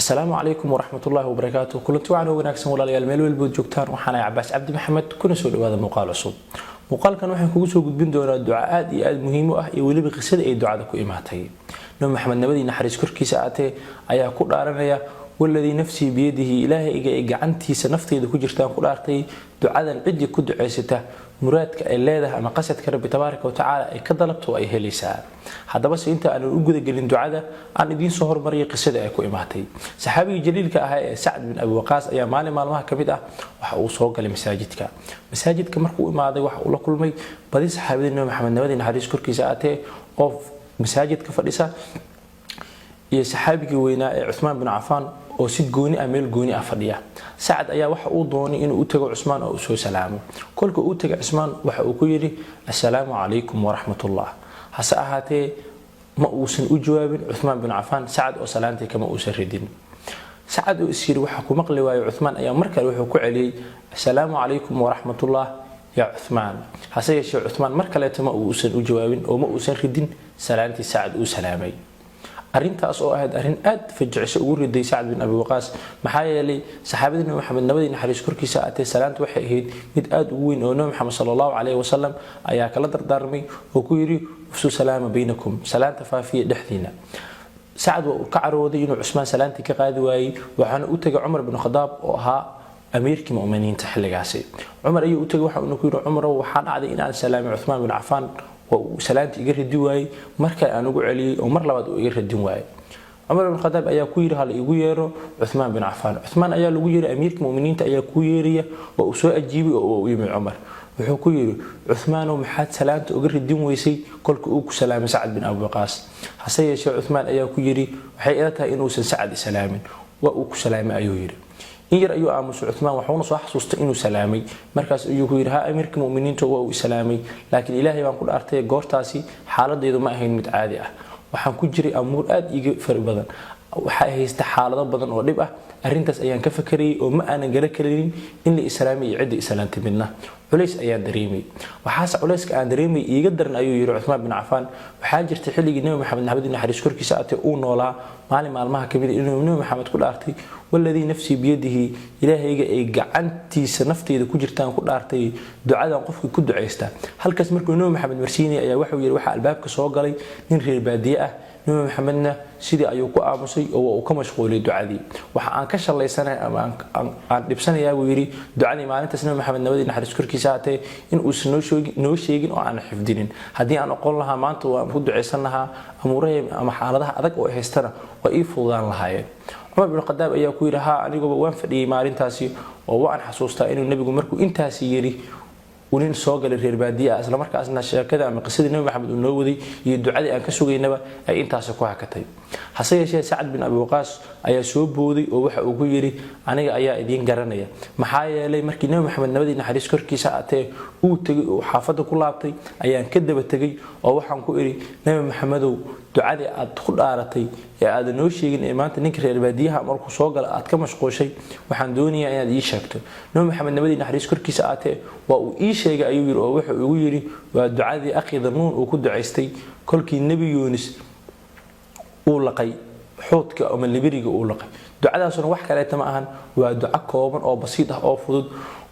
السلام عليكم ورحمة الله وبركاته. كلنتي وعنا وناكسن walaalyaal meel walba joogtaan waxaan Cabbaas Cabdi Maxamed kuna soo dhawaada muuqaal cusub. Muuqaalkan waxaan kugu soo gudbin doonaa duco aad iyo aad muhiim u ah iyo waliba qisada ay ducada ku imaatay. Nabi Maxamed nabadii naxariis korkiisa aatee ayaa ku dhaaranaya والذي نفسي بيده إلهي gacantiisa nafteeda ku jirtaan ku dhaartay ducadan cidi ku duceysata muraadka ay leedahay ama qasadka Rabbi tabaaraka wa taala ay ka dalabto ay helaysaa. Haddaba inta aan u guda galin ducada aan idin soo hormariyay qisada ay ku imaatay. Saxaabiga jaliilka ah ee Sa'd bin Abi Waqqas ayaa maalmaha kamid ah waxa uu soo galay masaajidka markuu imaaday waxa uu la kulmay badi saxaabada Nabi Maxamed nabadii naxariis korkiisa aatee oo masaajidka fadhisa iyo saxaabigii weynaa ee Uthman bin Affan oo si gooni ah meel gooni ah fadhiya. Sa'd ayaa waxa uu doonay inuu u tago Uthman oo soo salaamo. Kolka uu tagay Uthman waxa uu ku yiri assalaamu alaykum wa rahmatullah. Hase ahaatee ma uusan u jawaabin Uthman bin Affan Sa'd oo salaantay kama uusan ridin. Sa'd oo isir waxa ku maqli waayo Uthman ayaa markale wuxuu ku celiyay assalaamu alaykum wa rahmatullah ya Uthman. Hase yeeshee Uthman markale ma uusan u jawaabin oo ma uusan ridin salaantii Sa'd uu salaamay. arintaas oo ahayd arin aad fajciso ugu riday Sa'd bin Abi Waqqas maxaa yeelay saxaabadii Nabi Maxamed nabadii naxariis korkiisa aatee salaanta waxay ahayd mid aad ugu weyn oo Nabi Maxamed sallallahu alayhi wasallam ayaa kala dardaarmay oo ku yiri ufsu salaama baynakum salaanta faafiya dhexdiina. Sa'd oo ka carooday inuu Uthman salaantii ka qaadi waayay waxaana u tagay Umar bin Khattab oo ahaa amiirkii muuminiinta xilligaasi. Umar ayuu u tagay waxa uu ku yiri Umar waxaan dhacday in aan salaamay Uthman bin Affan وسلامتي iga ridi waayay marka aan ugu celiyay oo mar labaad uu iga radin waayay. Umar bin Khattab ayaa ku yiri hal igu yeero Uthman bin Affan. Uthman ayaa lagu yiri amiirka muuminiinta ayaa ku yeeriya oo soo ajiibay oo uu yimid Umar. Wuxuu ku yiri Uthman oo maxaad salaanta uga radin weysay kolka uu ku salaamay Sa'd bin Abi Waqqas. Hase yeeshee Uthman ayaa ku yiri waxay ila tahay inuu Sa'd salaamin waa uu ku salaamay ayuu yiri. in yar ayuu aamuso Uthman wuxuuna soo xasuustay inuu salaamay markaas ayuu ku yiri ha amiirka muuminiinta waa uu salaamay laakiin Ilaahay baan ku dhaartay goortaasi xaaladeedu ma ahayn mid caadi ah waxaan ku jiray amuur aad iga far badan waxa haysta xaalado badan oo dhib ah arintaas ayaan ka fakarayay oo ma aanan gala kalin in la islaamay cidi islaantay midna culays ayaan dareemay waxaas culayska aan dareemay iiga daran ayuu yiri Uthman bin Affan waxa jirtay xilligii Nabi Maxamed nabadii naxariis korkiisa aatee uu noolaa maalmaha kamid inuu Nabi Maxamed ku dhaartay والذي نفسي بيده إلهي ay gacantiisa nafteeda ku jirtaan ku dhaartay ducadan qofkii ku duceystaa halkaas markuu Nabi Maxamed marsiinay ayaa waxa uu yiri waxa albaabka soo galay nin reer baadiye ah Nabi Maxamedna sidii ayuu ku aamusay oo uu ka mashquulay ducadii waxa aan ka shalaysanahay ama aan dhibsanayaa uu yiri ducadii maalintaas Nabi Maxamed nabadii naxariis korkiisa aatee in uu noo sheegin oo aan xifdinin hadii aan aqoon lahaa maanta waan ku duceysan lahaa amuuraha ama xaaladaha adag oo haystana waa ii fududaan lahaayeen. Umar bin Khattab ayaa ku yiri ha anigu waan fadhiyay maalintaasi oo waan xasuustaa inuu nabigu markuu intaas yiri ولين سوق الريربادية أصلا مركز أصلا شكذا من قصة النبي محمد النووي يدعي أن كسوق النبى أي أنت سكوها كتير حصل شيء سعد بن أبي وقاص أي سوب بودي ووح وجيري أنا أي دين جرنية محايا لي مركز النبي محمد النبي نحرس كركي ساعته وحافظه كل عطي أي كذب التجي ووحن كوري النبي محمد دعاء أدخل آرتي يا هذا نوشي إن إيمان تنكر البادية مركز سوق أتكمش قوشي وحن دنيا يعني دي شكته النبي محمد النبي نحرس كركي ساعته وإيش شيء أيوه يروح ويجري والدعاء ذي أخي ضمون وكد عيستي كل كي النبي يونس أولقي حوتك أو من اللي بيرجع أولقي دعاء صار واحد كلا تماهن ودعاء كومن أو بسيطة أو فضود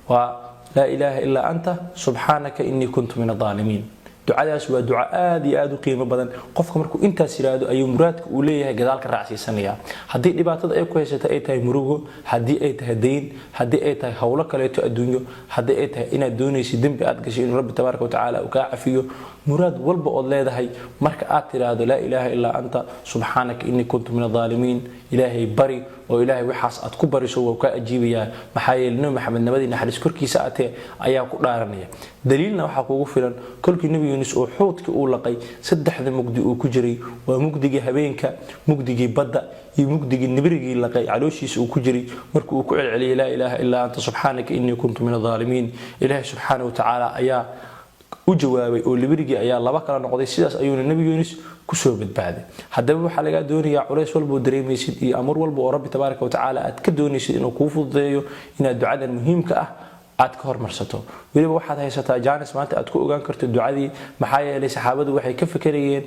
ولا إله إلا أنت سبحانك إني كنت من الظالمين دعاء سوى دعاء آدي قيمة بدن قفك مركو أنت سيرادو أي مرادك وليه جدالك الرأسي سنيا هدي لبعض أي كويسة أي تاي مروجو هدي أي تهدين هدي أي تاي هولك لا تأدونيو هدي أي تاي إن الدنيا سيدم بأدقش إن رب تبارك وتعالى وكعفيه مراد والب الله ده هي مرك آتيرادو لا إله إلا أنت سبحانك إني كنت من الظالمين إلهي بري وإلهي وحاس أتكبر سوى وكأجيبيا محايل النبي محمد النبي نحرس كركي ساعته أيها قرارنية دليلنا وحقوق فلان كل النبي يونس أو حوتك أو لقي سدح ذا مجدي أو كجري ومجدي هبينك مجدي بدأ يمجدي النبرجي لقي علوشيس أو كجري مركو كعل علي لا إله إلا أنت سبحانك إني كنت من الظالمين إله سبحانه وتعالى أيها وجوابي أو النبرجي أيها الله بكرة نقضي سياس أيون النبي يونس كسبت بعد هذا هو حلقة دوني عريس والبودريم يسد أمر والبورب تبارك وتعالى أتكدوني سيد إنه كوفو ضيو إن الدعاء المهم كأه aad ka hormarsato waliba waxaad haysataa jaanis maanta aad ku ogaan karto ducadii maxaa yeelay saxaabadu waxay ka fikirayeen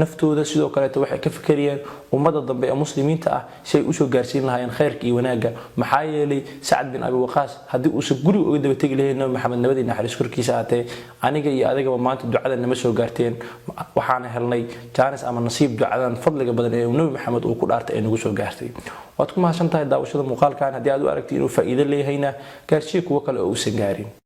naftooda sidoo kale waxay ka fikirayeen ummada dambe ee muslimiinta ah si ay u soo gaarsiin lahaayeen khayrka iyo wanaaga maxaa yeelay Sa'd bin Abi Waqqas hadii uu si guri uga daba tagi lahayn Nabi Maxamed nabadii naxariis korkiisa aatay aniga iyo adiga maanta ducada nama soo gaarteen waxaan helnay jaanis ama nasiib ducadan fadliga badan ee Nabi Maxamed uu ku dhaartay ee nagu soo gaartay waad ku mahadsantahay daawashada muuqaalkan hadii aad u aragtay inuu faa'iido leeyahayna gaarsiin kuwa kale oo u san gaarin